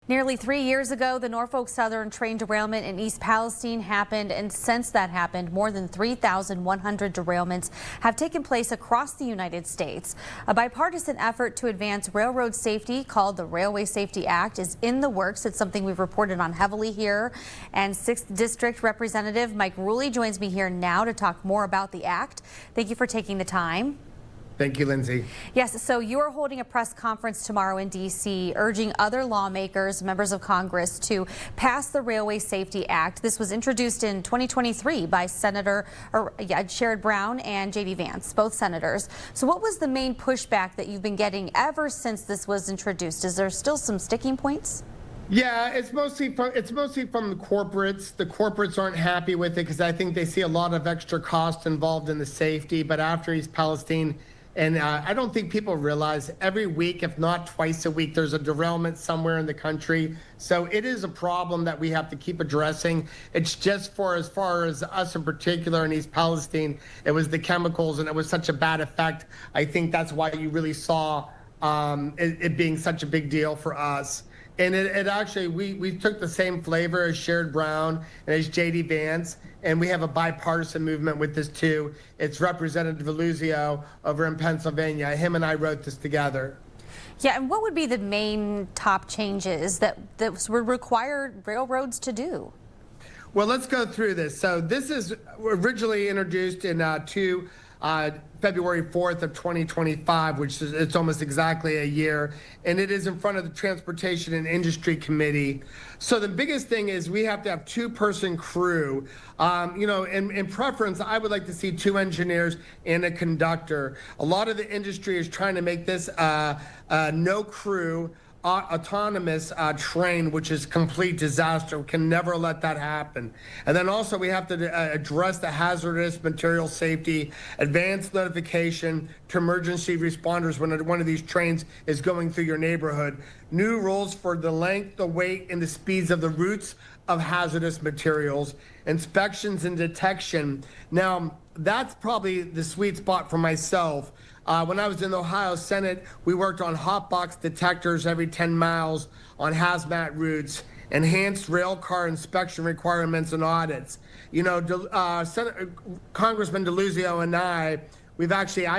Nearly 3 years ago, the Norfolk Southern train derailment in East Palestine happened, and since that happened, more than 3,100 derailments have taken place across the United States. A bipartisan effort to advance railroad safety called the Railway Safety Act is in the works. It's something we've reported on heavily here. And 6th District Representative Mike Rulli joins me here now to talk more about the act. Thank you for taking the time. Thank you, Lindsay. Yes, so you are holding a press conference tomorrow in D.C. urging other lawmakers, members of Congress, to pass the Railway Safety Act. This was introduced in 2023 by Senator Sherrod Brown and J.D. Vance, both senators. So what was the main pushback that you've been getting ever since this was introduced? Is there still some sticking points? Yeah, it's mostly from the corporates. The corporates aren't happy with it because I think they see a lot of extra cost involved in the safety. But after East Palestine, and I don't think people realize every week, if not twice a week, there's a derailment somewhere in the country. So it is a problem that we have to keep addressing. It's just as far as us in particular in East Palestine, it was the chemicals and it was such a bad effect. I think that's why you really saw it being such a big deal for us. And it actually, we took the same flavor as Sherrod Brown and as J.D. Vance, and we have a bipartisan movement with this too. It's Representative Deluzio over in Pennsylvania. Him and I wrote this together. Yeah, and what would be the main top changes that would require railroads to do? Well, let's go through this. So this is originally introduced in February 4th of 2025, which is it's almost exactly a year, and it is in front of the Transportation and Industry Committee. So the biggest thing is we have to have two-person crew. In preference, I would like to see 2 engineers and a conductor. A lot of the industry is trying to make this no crew autonomous train, which is complete disaster. We can never let that happen. And then also we have to address the hazardous material safety, advanced notification to emergency responders when one of these trains is going through your neighborhood. New rules for the length, the weight, and the speeds of the routes of hazardous materials, inspections and detection. Now, that's probably the sweet spot for myself. When I was in the Ohio Senate, we worked on hot box detectors every 10 miles on hazmat routes, enhanced rail car inspection requirements and audits. Congressman Deluzio and I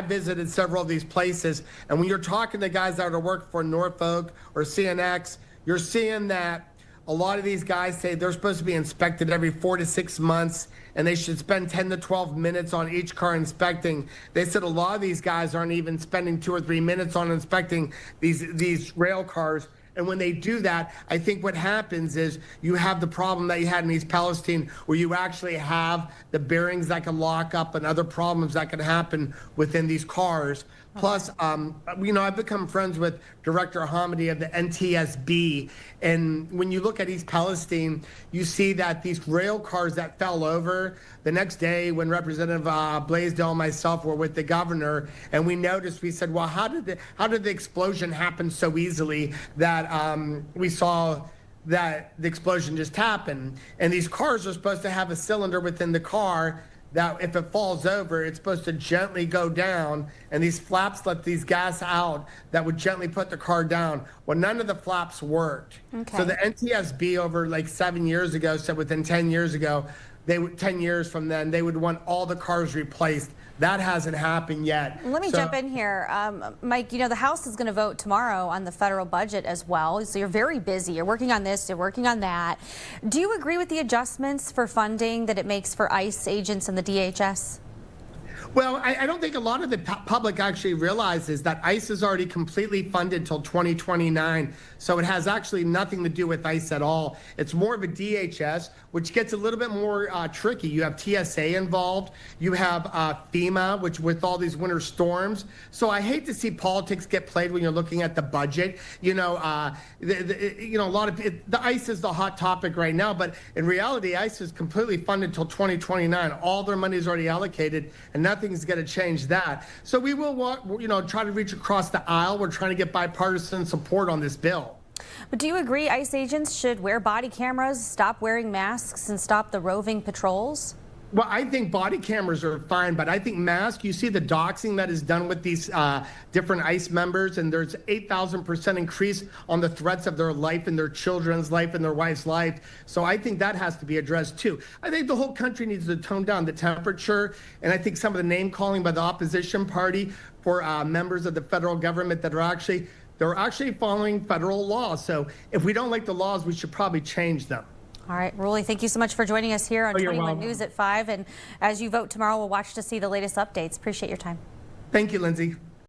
visited several of these places, and when you're talking to guys that are working for Norfolk or CNX, you're seeing that a lot of these guys say they're supposed to be inspected every 4 to 6 months, and they should spend 10 to 12 minutes on each car inspecting. They said a lot of these guys aren't even spending 2 or 3 minutes on inspecting these rail cars. And when they do that, I think what happens is you have the problem that you had in East Palestine, where you actually have the bearings that can lock up and other problems that can happen within these cars. Plus, I've become friends with Director Hamady of the NTSB. And when you look at East Palestine, you see that these rail cars that fell over, the next day when Representative Blaisdell and myself were with the governor, and we said, well, how did the explosion happen so easily that we saw that the explosion just happened? And these cars are supposed to have a cylinder within the car that if it falls over, it's supposed to gently go down, and these flaps let these gas out that would gently put the car down. Well, none of the flaps worked. Okay. So the NTSB over like 7 years ago said within 10 years ago, 10 years from then, they would want all the cars replaced. That hasn't happened yet. Let me jump in here. Mike, the House is going to vote tomorrow on the federal budget as well. So you're very busy. You're working on this, you're working on that. Do you agree with the adjustments for funding that it makes for ICE agents and the DHS? Well, I don't think a lot of the public actually realizes that ICE is already completely funded till 2029. So it has actually nothing to do with ICE at all. It's more of a DHS, which gets a little bit more tricky. You have TSA involved. You have FEMA, which with all these winter storms. So I hate to see politics get played when you're looking at the budget. A lot of the ICE is the hot topic right now, but in reality, ICE is completely funded till 2029. All their money is already allocated, and nothing's going to change that. So we will, try to reach across the aisle. We're trying to get bipartisan support on this bill. But do you agree ICE agents should wear body cameras, stop wearing masks, and stop the roving patrols? Well, I think body cameras are fine, but I think masks, you see the doxing that is done with these different ICE members, and there's 8,000% increase on the threats of their life and their children's life and their wife's life. So I think that has to be addressed too. I think the whole country needs to tone down the temperature, and I think some of the name calling by the opposition party for members of the federal government that are they're actually following federal law. So if we don't like the laws, we should probably change them. All right, Ruli, thank you so much for joining us here on 21 welcome. News at 5. And as you vote tomorrow, we'll watch to see the latest updates. Appreciate your time. Thank you, Lindsay.